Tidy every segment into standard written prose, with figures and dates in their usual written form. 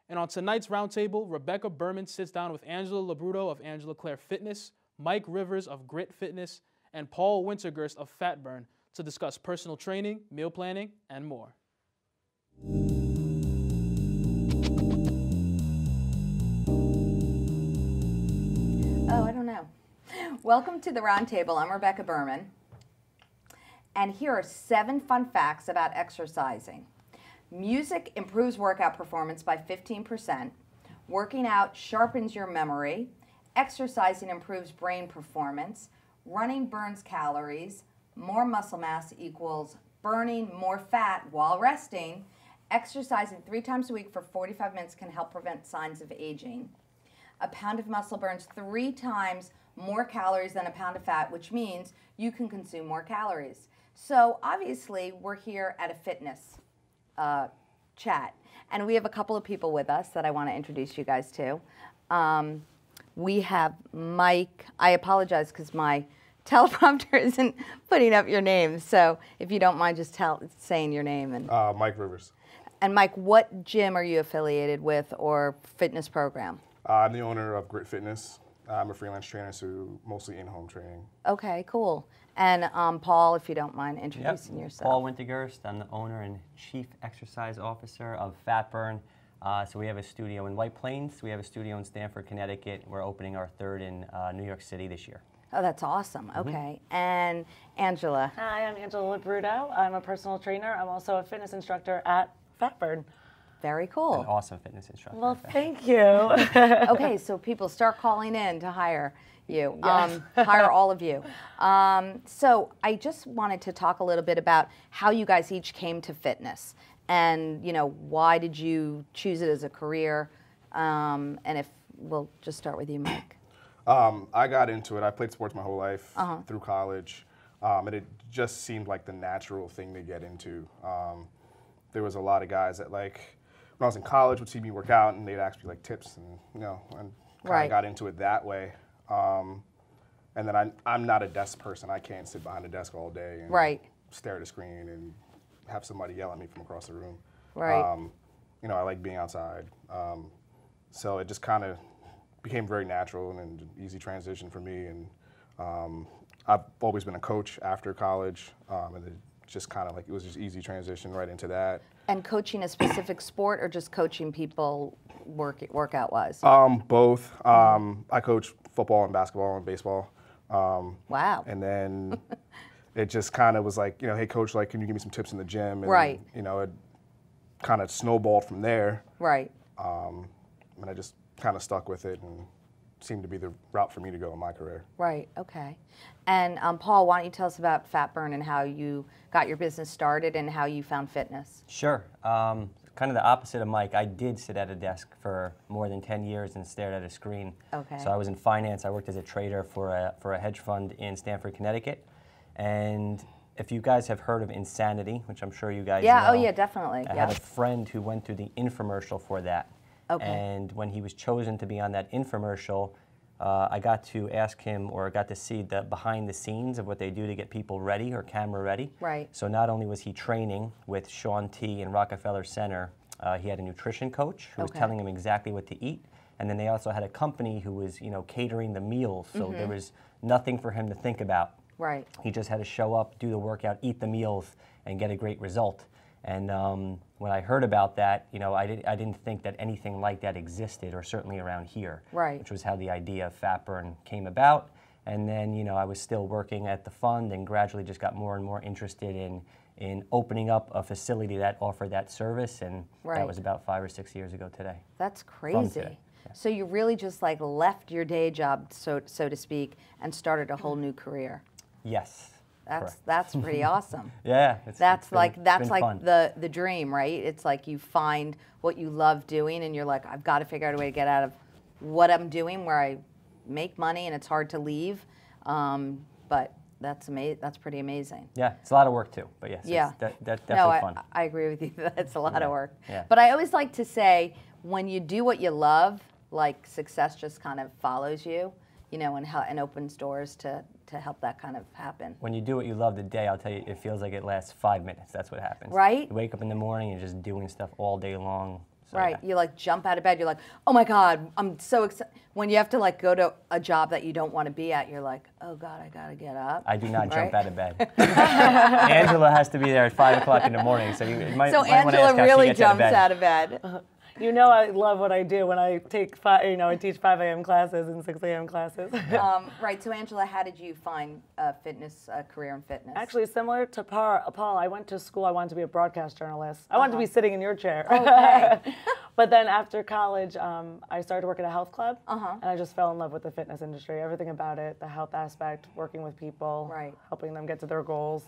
And on tonight's roundtable, Rebecca Berman sits down with Angela LoBrutto of Angela Claire Fitness, Mike Rivers of G.R.I.T Fitness, and Paul Wintergerst of PhatBurn to discuss personal training, meal planning, and more. Oh, I don't know. Welcome to the Roundtable. I'm Rebecca Berman. And here are 7 fun facts about exercising. Music improves workout performance by 15%. Working out sharpens your memory. Exercising improves brain performance. Running burns calories. More muscle mass equals burning more fat while resting. Exercising 3 times a week for 45 minutes can help prevent signs of aging. A pound of muscle burns 3 times more calories than a pound of fat, which means you can consume more calories. So obviously, we're here at a fitness chat, and we have a couple of people with us that I want to introduce you guys to. We have Mike. I apologize because my teleprompter isn't putting up your name, so if you don't mind just saying your name. And Mike Rivers. And Mike, what gym are you affiliated with or fitness program? I'm the owner of G.R.I.T Fitness. I'm a freelance trainer, so mostly in-home training. Okay, cool. And Paul, if you don't mind introducing yourself. Paul Wintergerst. I'm the owner and chief exercise officer of PhatBurn. So we have a studio in White Plains. We have a studio in Stamford, Connecticut. We're opening our 3rd in New York City this year. Oh, that's awesome. Okay. And Angela. Hi, I'm Angela LoBrutto. I'm a personal trainer. I'm also a fitness instructor at PhatBurn. Very cool. An awesome fitness instructor. Well, thank you. Okay, so people start calling in to hire you, hire all of you. So I just wanted to talk a little bit about how you guys each came to fitness, and why did you choose it as a career? And if we'll just start with you, Mike. I got into it. I played sports my whole life through college, and it just seemed like the natural thing to get into. There was a lot of guys that when I was in college would see me work out and they'd ask me tips, and and kind of got into it that way. And then I'm not a desk person. I can't sit behind a desk all day and stare at a screen and have somebody yell at me from across the room. I like being outside. So it just kind of became very natural and an easy transition for me. And I've always been a coach after college, and it just kind of it was just easy transition right into that. And coaching a specific sport or just coaching people workout-wise? Both. I coach football and basketball and baseball. Wow. And then it just kind of was hey, coach, can you give me some tips in the gym? And, it kind of snowballed from there. Right. And I just kind of stuck with it and seemed to be the route for me to go in my career. Right, okay. And Paul, why don't you tell us about PhatBurn and how you got your business started and how you found fitness? Sure. Kind of the opposite of Mike. I did sit at a desk for more than 10 years and stared at a screen. Okay. So I was in finance. I worked as a trader for a hedge fund in Stamford, Connecticut. And if you guys have heard of Insanity, which I'm sure you guys know. Oh yeah, definitely. I had a friend who went through the infomercial for that. Okay. And when he was chosen to be on that infomercial, I got to ask him, or got to see the behind the scenes of what they do to get people ready or camera ready. Right. So not only was he training with Shaun T in Rockefeller Center, he had a nutrition coach who was telling him exactly what to eat. And then they also had a company who was, catering the meals. So there was nothing for him to think about. Right. He just had to show up, do the workout, eat the meals, and get a great result. And when I heard about that, I didn't think that anything like that existed, or certainly around here. Right. Which was how the idea of PhatBurn came about. And then, I was still working at the fund and gradually just got more and more interested in opening up a facility that offered that service. And that was about 5 or 6 years ago today. That's crazy. Yeah. So you really just left your day job, so to speak, and started a whole new career. Yes. That's pretty awesome. Yeah, that's like fun. the dream, right? It's you find what you love doing, and you're I've got to figure out a way to get out of what I'm doing, where I make money and it's hard to leave. But that's amazing. That's pretty amazing. Yeah, it's a lot of work too. But yes, that's definitely fun. I agree with you. That's a lot of work. Yeah. But I always like to say, when you do what you love, success just kind of follows you, and opens doors to help that kind of happen. When you do what you love the day, I'll tell you, it feels like it lasts 5 minutes. That's what happens. Right? You wake up in the morning and you're just doing stuff all day long. So, right. yeah. You like jump out of bed. You're like, oh my God, I'm so excited. When you have to like go to a job that you don't want to be at, you're like, oh God, I gotta get up. I do not jump Right? out of bed. Angela has to be there at 5 o'clock in the morning, so you might So want to ask Angela how she really gets jumps out of bed. out of bed. You know I love what I do when I take I teach 5 a.m. classes and 6 a.m. classes. Right. So Angela, how did you find a career in fitness? Actually, similar to Paul, I went to school. I wanted to be a broadcast journalist. I wanted to be sitting in your chair. Okay. But then after college, I started to work at a health club, and I just fell in love with the fitness industry. Everything about it, the health aspect, working with people, Right. helping them get to their goals.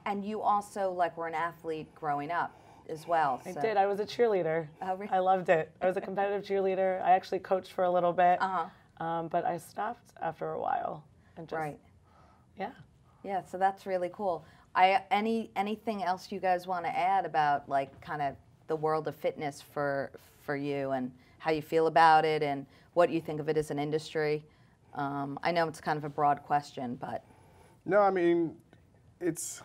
And you also were an athlete growing up as well. I so- did. I was a cheerleader. Oh, really? I loved it. I was a competitive cheerleader. I actually coached for a little bit, but I stopped after a while. And just, Right. Yeah. Yeah. So that's really cool. Anything else you guys want to add about kind of the world of fitness for you and how you feel about it and what you think of it as an industry? I know it's kind of a broad question, but No, I mean, it's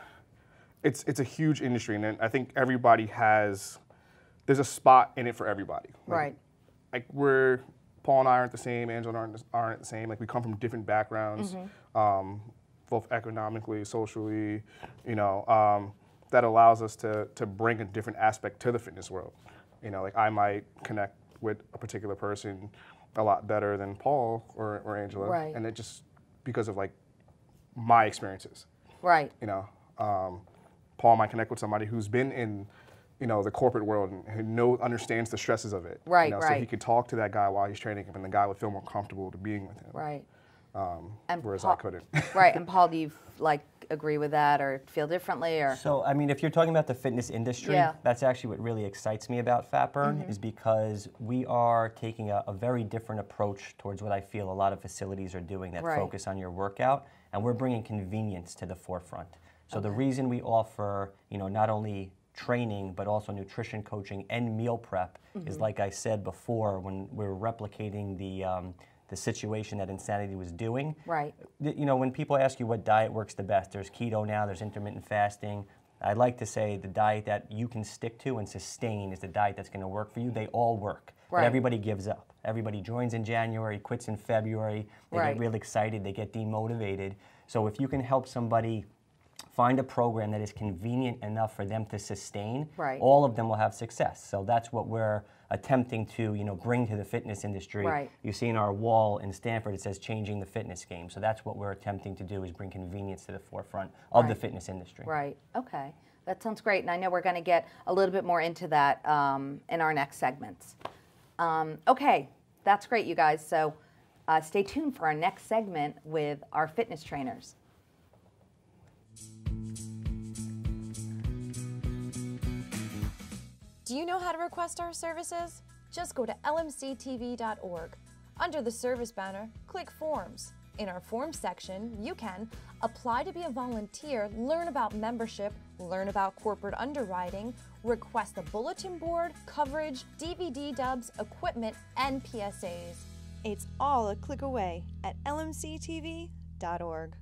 a huge industry, and I think everybody there's a spot in it for everybody. right. Like Paul and I aren't the same, Angela aren't the same. Like we come from different backgrounds, both economically, socially, that allows us to bring a different aspect to the fitness world. Like I might connect with a particular person a lot better than Paul or Angela, Right. and it just because of my experiences. Right. Paul might connect with somebody who's been in, the corporate world and who understands the stresses of it. Right, So right. he could talk to that guy while he's training him, and the guy would feel more comfortable to being with him. Right. And whereas Paul- I couldn't. Right. And Paul, do you agree with that or feel differently or? So, I mean, if you're talking about the fitness industry, Yeah. that's actually what really excites me about PhatBurn is because we are taking a very different approach towards what I feel a lot of facilities are doing that Right. focus on your workout, and we're bringing convenience to the forefront. So the reason we offer, not only training, but also nutrition coaching and meal prep is, like I said before, when we were replicating the situation that Insanity was doing. Right. When people ask you what diet works the best, there's keto now, there's intermittent fasting. I like to say the diet that you can stick to and sustain is the diet that's going to work for you. They all work, Right. but everybody gives up. Everybody joins in January, quits in February. They Right. get really excited, they get demotivated. So if you can help somebody find a program that is convenient enough for them to sustain, Right. all of them will have success. So that's what we're attempting to, bring to the fitness industry. Right. You see in our wall in Stanford, it says changing the fitness game. So that's what we're attempting to do is bring convenience to the forefront of the Right. fitness industry. Right. Okay. That sounds great. And I know we're going to get a little bit more into that in our next segments. Okay. That's great, you guys. So stay tuned for our next segment with our fitness trainers. Do you know how to request our services? Just go to lmctv.org. Under the service banner, click Forms. In our Forms section, you can apply to be a volunteer, learn about membership, learn about corporate underwriting, request a bulletin board, coverage, DVD dubs, equipment, and PSAs. It's all a click away at lmctv.org.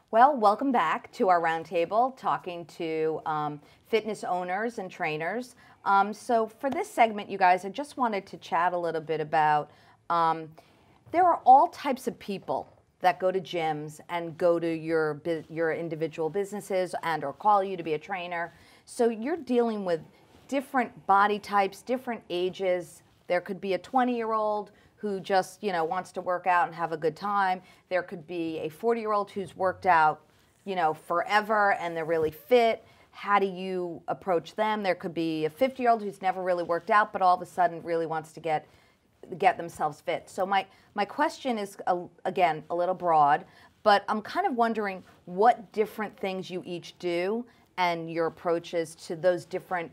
Well, welcome back to our roundtable, talking to fitness owners and trainers. So for this segment, you guys, I just wanted to chat a little bit about, there are all types of people that go to gyms and go to your individual businesses and or call you to be a trainer. So you're dealing with different body types, different ages. There could be a 20-year-old who just, wants to work out and have a good time. There could be a 40-year-old who's worked out, forever and they're really fit. How do you approach them? There could be a 50-year-old who's never really worked out, but all of a sudden really wants to get themselves fit. So my question is, again, a little broad, but I'm kind of wondering what different things you each do and your approaches to those different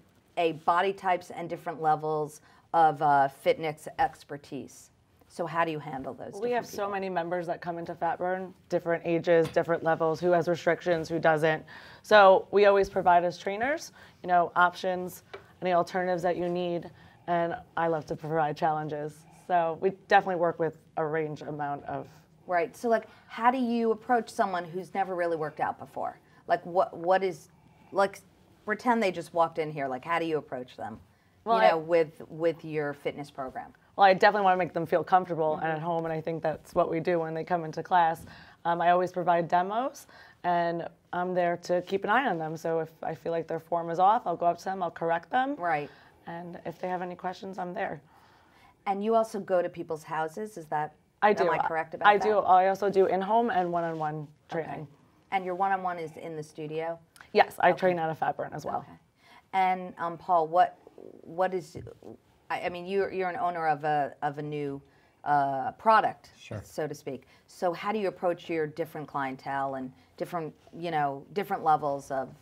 body types and different levels of fitness expertise. So how do you handle those? We have so many members that come into PhatBurn, different ages, different levels, who has restrictions, who doesn't. So we always provide as trainers, options, any alternatives that you need, and I love to provide challenges. So we definitely work with a range amount of. Right. So how do you approach someone who's never really worked out before? What is, pretend they just walked in here. How do you approach them? Well, with your fitness program? Well, I definitely want to make them feel comfortable and at home, and I think that's what we do when they come into class. I always provide demos, and I'm there to keep an eye on them. So if I feel like their form is off, I'll go up to them, I'll correct them. Right. And if they have any questions, I'm there. And you also go to people's houses, is that, I do. am I correct about that? I do. I also do in-home and one-on-one training. Okay. And your one-on-one is in the studio? Yes, I train out of PhatBurn as well. Okay. And Paul, what is, I mean, you're an owner of a new product, Sure. so to speak. So how do you approach your different clientele and different levels of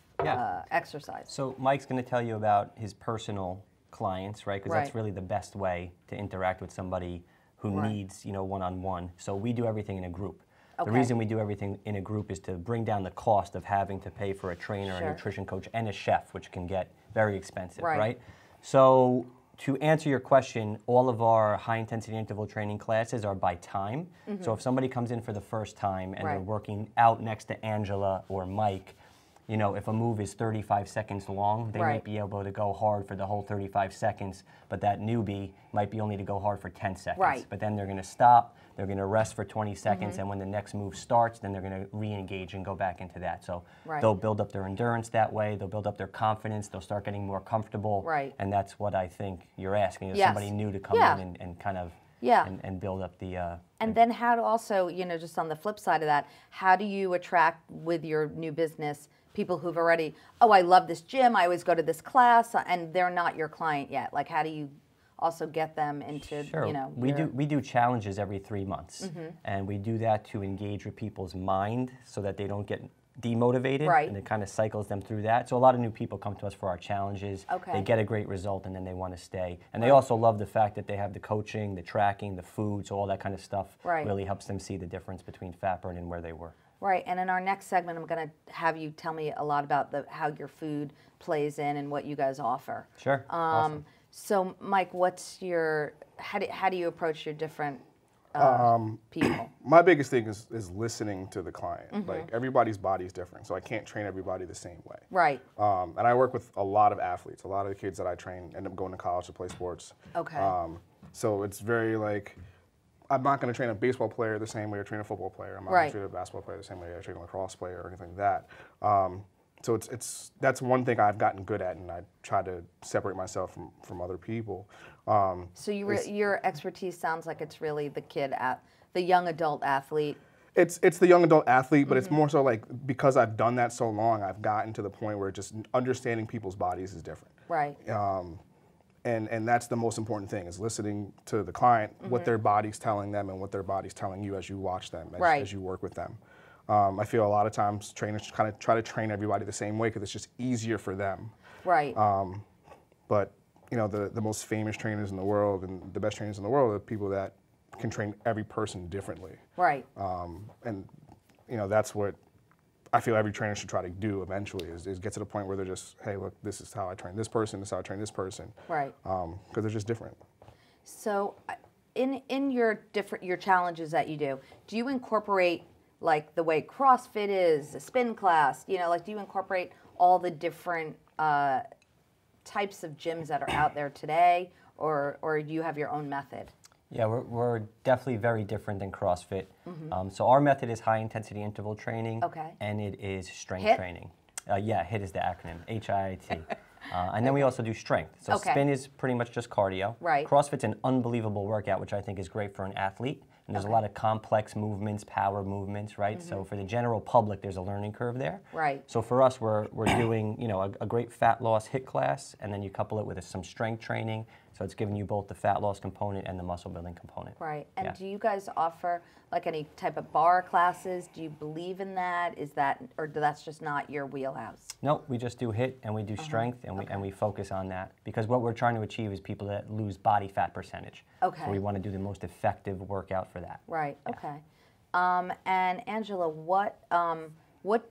exercise? So Mike's going to tell you about his personal clients, right? Because that's Right. really the best way to interact with somebody who needs, one-on-one. So we do everything in a group. Okay. The reason we do everything in a group is to bring down the cost of having to pay for a trainer, Sure. a nutrition coach, and a chef, which can get very expensive, Right. right? So to answer your question, all of our high-intensity interval training classes are by time. So if somebody comes in for the first time and they're Right. working out next to Angela or Mike, if a move is 35 seconds long, they Right. might be able to go hard for the whole 35 seconds, but that newbie might be only to go hard for 10 seconds. Right. But then they're going to stop, they're going to rest for 20 seconds, and when the next move starts, then they're going to re-engage and go back into that. So Right. they'll build up their endurance that way, they'll build up their confidence, they'll start getting more comfortable. Right. And that's what I think you're asking, is Yes. somebody new to come Yeah. in and kind of Yeah. and build up the... And then how to also, just on the flip side of that, how do you attract with your new business people who've already, I love this gym, I always go to this class, and they're not your client yet? Like, how do you also get them into, Sure. We do challenges every 3 months, and we do that to engage with people's mind so that they don't get demotivated, Right. and it kind of cycles them through that. So a lot of new people come to us for our challenges. Okay. They get a great result, and then they want to stay. And they also love the fact that they have the coaching, the tracking, the food, so all that kind of stuff Right. really helps them see the difference between PhatBurn and where they were. Right, and in our next segment, I'm going to have you tell me a lot about how your food plays in and what you guys offer. Sure. Awesome. So, Mike, how do you approach your different people? My biggest thing is listening to the client. Like, everybody's body is different, so I can't train everybody the same way. Right. And I work with a lot of athletes. A lot of the kids that I train end up going to college to play sports. Okay. So it's very like, I'm not going to train a baseball player the same way I train a football player. I'm not Right. going to train a basketball player the same way I train a lacrosse player or anything like that. So that's one thing I've gotten good at, and I try to separate myself from other people. So your expertise sounds like it's really the young adult athlete. It's the young adult athlete, but it's more so like, because I've done that so long, I've gotten to the point where just understanding people's bodies is different. Right. And that's the most important thing, is listening to the client, what their body's telling them and what their body's telling you as you watch them, as you work with them. I feel a lot of times trainers kind of try to train everybody the same way because it's just easier for them. Right. But the most famous trainers in the world and the best trainers in the world are people that can train every person differently. Right. And that's what I feel every trainer should try to do eventually, is get to the point where they're just, hey, look, this is how I train this person, this is how I train this person. Right. Because they're just different. So, in your challenges that you do you incorporate like the way CrossFit is, a spin class? Do you incorporate all the different types of gyms that are out there today, or do you have your own method? Yeah, we're definitely very different than CrossFit. So our method is high-intensity interval training, Okay. and it is strength HIIT? training. HIIT is the acronym, HIIT. And then we also do strength. So Okay. spin is pretty much just cardio. Right. CrossFit's an unbelievable workout, which I think is great for an athlete. And there's a lot of complex movements, power movements, right? So for the general public, there's a learning curve there. Right. So for us, we're doing a great fat loss HIIT class, and then you couple it with some strength training. So it's giving you both the fat loss component and the muscle building component. Right. And Yeah. do you guys offer like any type of bar classes? Do you believe in that? Or that's just not your wheelhouse? No, we just do HIIT and we do strength, and we focus on that, because what we're trying to achieve is people that lose body fat percentage. Okay. So we want to do the most effective workout for that. Right. Okay. And Angela, what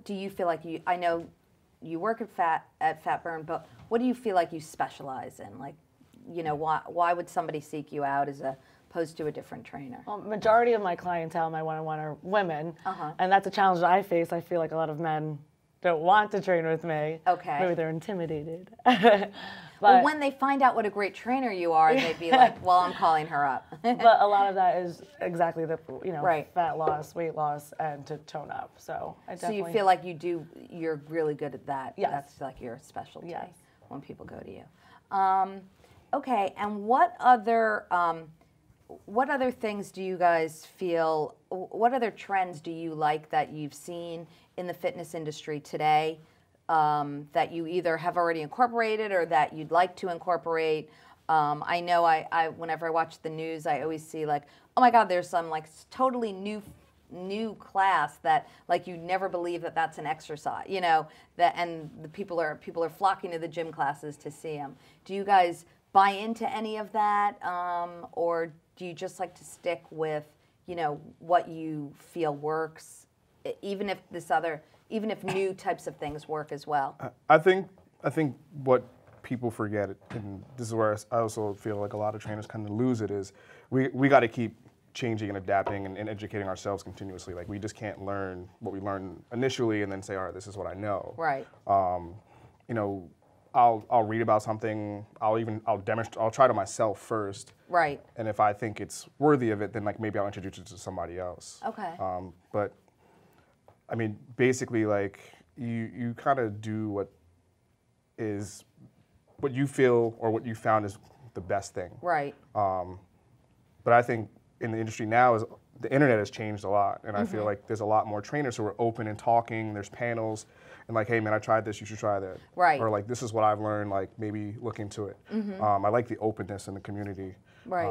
do you feel like I know you work at PhatBurn, but what do you feel like you specialize in? Like, why would somebody seek you out as opposed to a different trainer? Well, majority of my clientele, my one-on-one, are women, and that's a challenge that I face. I feel like a lot of men don't want to train with me. Okay. Maybe they're intimidated. Well, when they find out what a great trainer you are, they'd be like, well, I'm calling her up. But a lot of that is exactly the, Right. fat loss, weight loss, and to tone up. So I definitely. So you feel like you're really good at that. Yes. That's like your specialty. Yes. When people go to you. Okay, and what other things do you guys feel, what other trends do you like that you've seen in the fitness industry today that you either have already incorporated or that you'd like to incorporate? I know I whenever I watch the news, I always see like, oh my God, there's some like totally new class that like you never believe that that's an exercise, and the people are flocking to the gym classes to see them. Do you guys buy into any of that, or do you just like to stick with what you feel works, even if new types of things work as well? I think what people forget, and this is where I also feel like a lot of trainers kind of lose it, is we got to keep changing and adapting and educating ourselves continuously. Like we just can't learn what we learned initially and then say, all right, this is what I know. Right. I'll read about something. I'll demonstrate. I'll try to myself first. Right. And if I think it's worthy of it, then like maybe I'll introduce it to somebody else. Okay. But I mean, basically, like you kind of do what you feel or what you found is the best thing. Right. But I think in the industry now is the internet has changed a lot, and I feel like there's a lot more trainers who are open and talking. There's panels, and like, hey man, I tried this, you should try that. Right. Or like, this is what I've learned. Like, maybe look into it. I like the openness in the community. Right.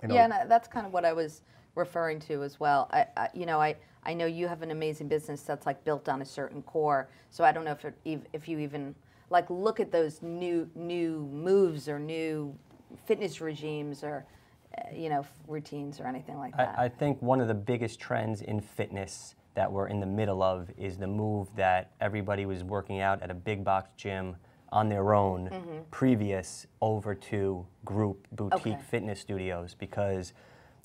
You know, Yeah, and that's kind of what I was referring to as well. I know you have an amazing business that's like built on a certain core. So I don't know if you even like look at those new moves or new fitness regimes or routines or anything like that. I think one of the biggest trends in fitness that we're in the middle of is the move that everybody was working out at a big box gym on their own previous over to group boutique fitness studios, because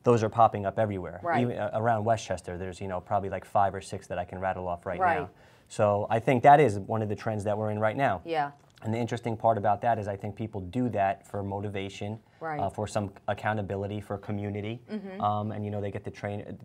those are popping up everywhere. Right. Even around Westchester, there's probably like 5 or 6 that I can rattle off right now. So I think that is one of the trends that we're in right now. Yeah. And the interesting part about that is I think people do that for motivation, for some accountability, for community, and they get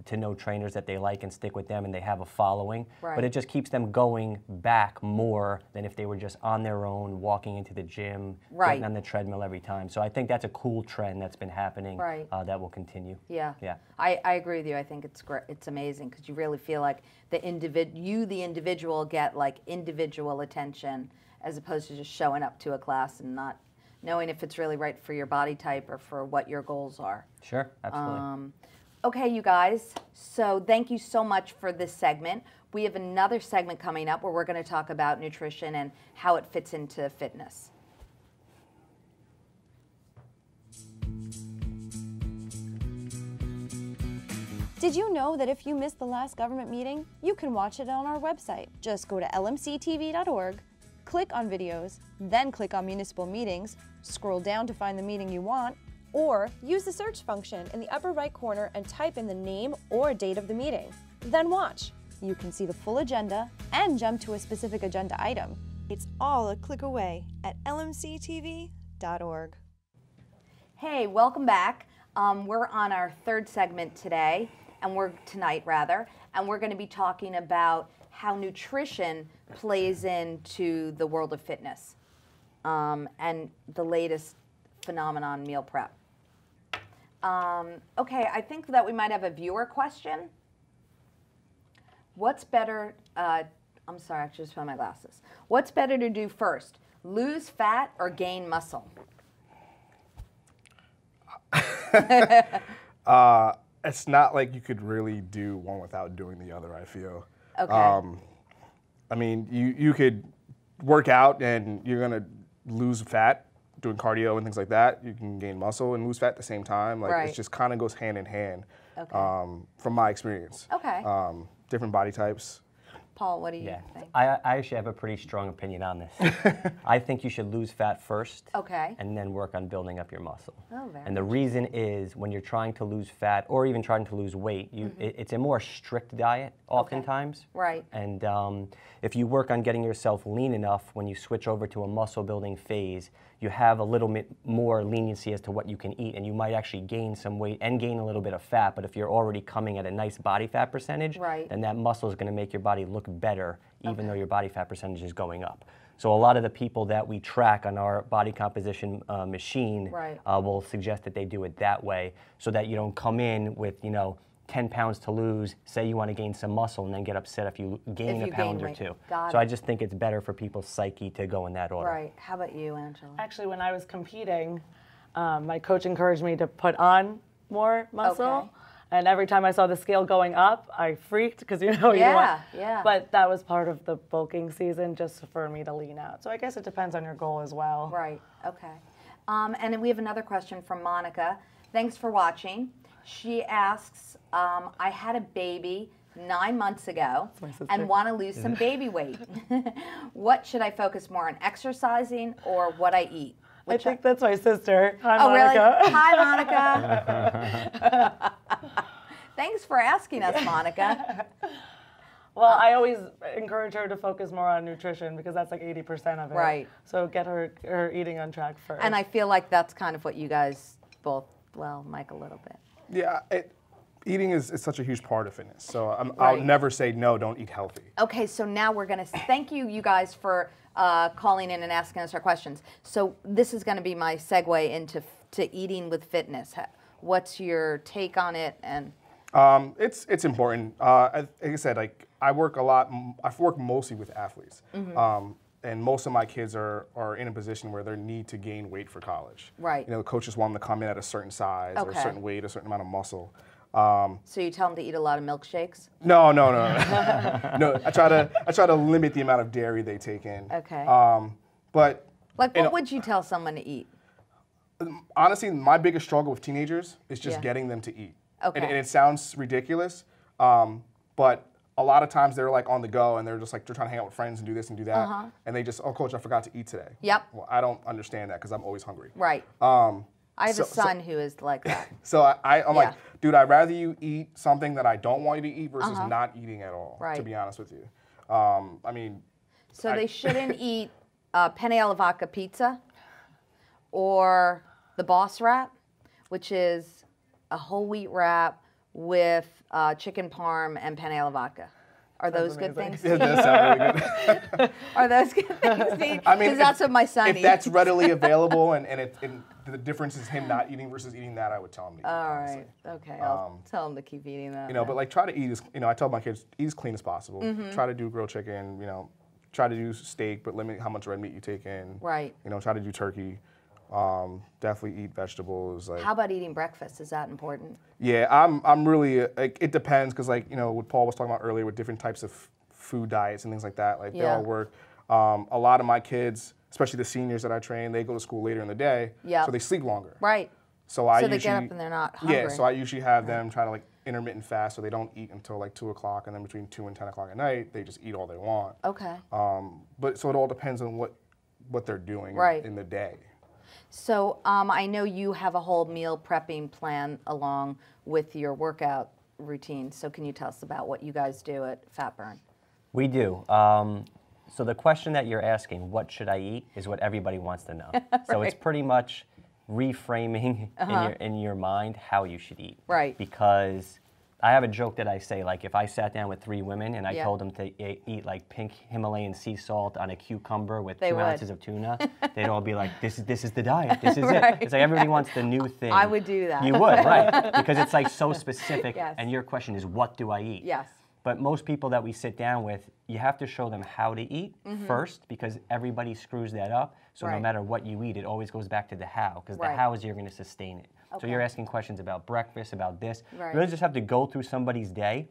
to know trainers that they like and stick with them, and they have a following. Right. But it just keeps them going back more than if they were just on their own, walking into the gym, getting on the treadmill every time. So I think that's a cool trend that's been happening that will continue. Yeah. Yeah. I agree with you. I think it's great. It's amazing because you really feel like the individual, get like individual attention, as opposed to just showing up to a class and not knowing if it's really right for your body type or for what your goals are. Sure, absolutely. Okay, you guys, so thank you so much for this segment. We have another segment coming up where we're going to talk about nutrition and how it fits into fitness. Did you know that if you missed the last government meeting, you can watch it on our website? Just go to lmctv.org, click on videos, then click on municipal meetings, scroll down to find the meeting you want, or use the search function in the upper right corner and type in the name or date of the meeting. Then watch. You can see the full agenda and jump to a specific agenda item. It's all a click away at lmctv.org. Hey, welcome back. We're on our third segment today, tonight, and we're going to be talking about how nutrition plays into the world of fitness and the latest phenomenon, meal prep. Okay, I think that we might have a viewer question. What's better, I'm sorry, I just found my glasses. What's better to do first, lose fat or gain muscle? It's not like you could really do one without doing the other, I feel. Okay. I mean, you could work out and you're gonna lose fat doing cardio and things like that. You can gain muscle and lose fat at the same time. Like it just kind of goes hand in hand. Okay. From my experience. Okay. Different body types. Paul, what do you think? I actually have a pretty strong opinion on this. I think you should lose fat first, and then work on building up your muscle. Oh, very and the reason is when you're trying to lose fat or even trying to lose weight, it's a more strict diet oftentimes. Right. And if you work on getting yourself lean enough, when you switch over to a muscle building phase, you have a little bit more leniency as to what you can eat, and you might actually gain some weight and gain a little bit of fat. But if you're already coming at a nice body fat percentage, then that muscle is going to make your body look better, even though your body fat percentage is going up. So a lot of the people that we track on our body composition machine will suggest that they do it that way, so that you don't come in with 10 pounds to lose, say you want to gain some muscle, and then get upset if you gain a pound or two. So I just think it's better for people's psyche to go in that order. Right. How about you, Angela? Actually, when I was competing, my coach encouraged me to put on more muscle. And every time I saw the scale going up, I freaked because you don't want. But that was part of the bulking season, just for me to lean out. So I guess it depends on your goal as well. Right. Okay. And then we have another question from Monica. Thanks for watching. She asks, I had a baby 9 months ago and want to lose some baby weight. What should I focus more on, exercising or what I eat? I think that's my sister. Hi, Monica. Really? Hi, Monica. Thanks for asking us, Monica. Well, I always encourage her to focus more on nutrition because that's like 80% of it. Right. So get her eating on track first. And I feel like that's kind of what you guys both, well, Mike a little bit. Yeah, eating is such a huge part of fitness. So I'll never say, no, don't eat healthy. Okay, so now we're going to thank you guys for calling in and asking us our questions. So this is going to be my segue into eating with fitness. What's your take on it? And it's important. Like I said, like I work a lot. I work mostly with athletes, and most of my kids are in a position where they need to gain weight for college. Right. The coaches want them to come in at a certain size or a certain weight, a certain amount of muscle. So you tell them to eat a lot of milkshakes? No. No, I try to limit the amount of dairy they take in. Okay. But like, what would you tell someone to eat? Honestly, my biggest struggle with teenagers is just getting them to eat. Okay. And it sounds ridiculous, but a lot of times they're like on the go and they're just like, they're trying to hang out with friends and do this and do that. And they just, oh, coach, I forgot to eat today. Yep. Well, I don't understand that because I'm always hungry. Right. I have a son who is like that. So I'm like, dude, I'd rather you eat something that I don't want you to eat versus not eating at all, to be honest with you. I mean. So they shouldn't eat penne alla vodka pizza or the Boss wrap, which is a whole wheat wrap with chicken parm and penne alla vodka. Are those good things? It does sound really good. Are those good things? I mean, that's what my son eats. If that's readily available and the difference is him not eating versus eating that, I would tell him to eat. All right. Okay. I'll tell him to keep eating that. But like try to eat as, I tell my kids, eat as clean as possible. Try to do grilled chicken, try to do steak, but limit how much red meat you take in. Right. Try to do turkey. Definitely eat vegetables. Like, how about eating breakfast? Is that important? Yeah, I'm really, like, it depends because like, what Paul was talking about earlier with different types of food diets and things like that, like they all work. A lot of my kids, especially the seniors that I train, they go to school later in the day, so they sleep longer. Right. So they get up and they're not hungry. Yeah, so I usually have them try to like intermittent fast so they don't eat until like 2 o'clock, and then between 2 and 10 o'clock at night, they just eat all they want. Okay. But so it all depends on what they're doing in the day. So I know you have a whole meal prepping plan along with your workout routine. So can you tell us about what you guys do at PhatBurn? We do. So the question that you're asking, what should I eat, is what everybody wants to know. So it's pretty much reframing in your mind how you should eat. Right. Because I have a joke that I say, like, if I sat down with 3 women and I told them to eat like pink Himalayan sea salt on a cucumber with 2 ounces of tuna, they'd all be like, this is the diet, this is it. It's like everybody wants the new thing. I would do that. You would, right. Because it's like so specific, and your question is, what do I eat? Yes. But most people that we sit down with, you have to show them how to eat first, because everybody screws that up. So no matter what you eat, it always goes back to the how, because the how is you're going to sustain it. So you're asking questions about breakfast, about this. You really just have to go through somebody's day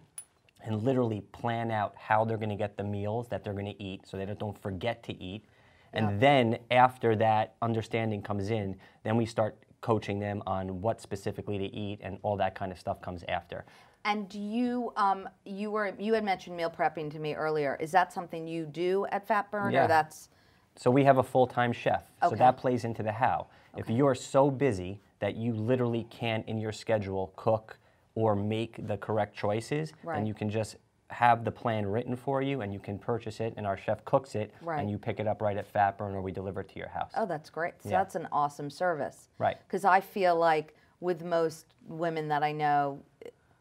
and literally plan out how they're going to get the meals that they're going to eat so they don't forget to eat. And then after that understanding comes in, then we start coaching them on what specifically to eat, and all that kind of stuff comes after. And do you had mentioned meal prepping to me earlier. Is that something you do at PhatBurn, or that's? So we have a full-time chef, so that plays into the how. If you're so busy that you literally can't in your schedule cook or make the correct choices, then you can just have the plan written for you, and you can purchase it, and our chef cooks it, Right. and you pick it up right at PhatBurn, or we deliver it to your house. Oh, that's great. So Yeah. that's an awesome service. Right. Because I feel like with most women that I know,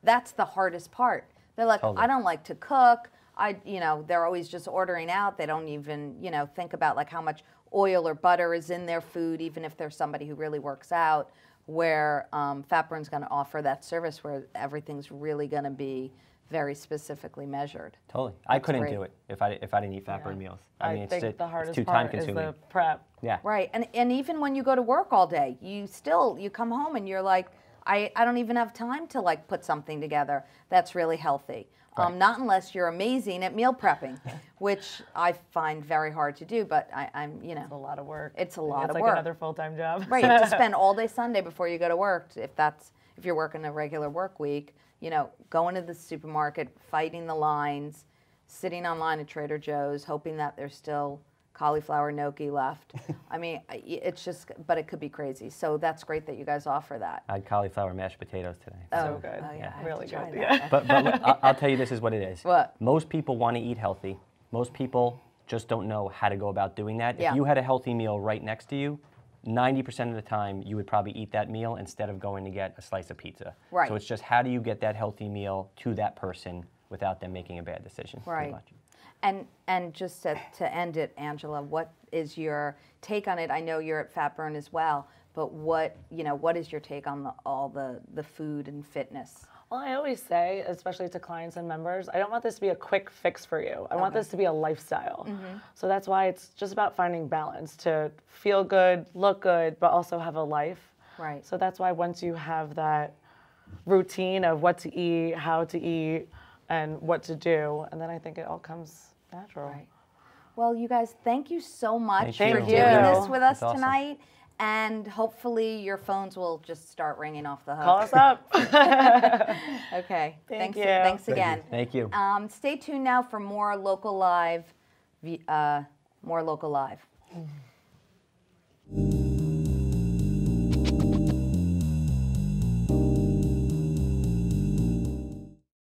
that's the hardest part. They're like, Totally. I don't like to cook. They're always just ordering out. They don't even, think about like how much oil or butter is in their food, even if there's somebody who really works out. Where PhatBurn's going to offer that service where everything's really going to be very specifically measured. Totally. I couldn't great. do it if I didn't eat PhatBurn meals. I mean, think it's the hardest too part time is consuming. the prep. Yeah. Right, and even when you go to work all day, you come home and you're like, I don't even have time to like put something together that's really healthy. Right. Not unless you're amazing at meal prepping, which I find very hard to do. But I'm. It's a lot of work. It's a lot of like work. another full-time job. Right, you have to spend all day Sunday before you go to work. If you're working a regular work week, going to the supermarket, fighting the lines, sitting online at Trader Joe's, hoping that there's still cauliflower gnocchi left. I mean, but it could be crazy. So that's great that you guys offer that. I had cauliflower mashed potatoes today. So good. Oh, yeah, I have Really to try good. that. Yeah. But I'll tell you, this is what it is. What? Most people want to eat healthy. Most people just don't know how to go about doing that. Yeah. If you had a healthy meal right next to you, 90% of the time you would probably eat that meal instead of going to get a slice of pizza. Right. So it's just how do you get that healthy meal to that person without them making a bad decision. pretty Right. much. And just to end it, Angela, what is your take on it? I know you're at PhatBurn as well, but what is your take on all the food and fitness? Well, I always say, especially to clients and members, I don't want this to be a quick fix for you. I want this to be a lifestyle. So that's why it's just about finding balance to feel good, look good, but also have a life. Right. So that's why once you have that routine of what to eat, how to eat, and what to do, and then I think it all comes natural. Right. Well, you guys, thank you so much Thank for you. doing Thank you. this with us That's awesome. tonight. And hopefully your phones will just start ringing off the hook. Call us up. Okay. Thank Thanks. you. Thanks again. Thank you. Stay tuned now for more local live.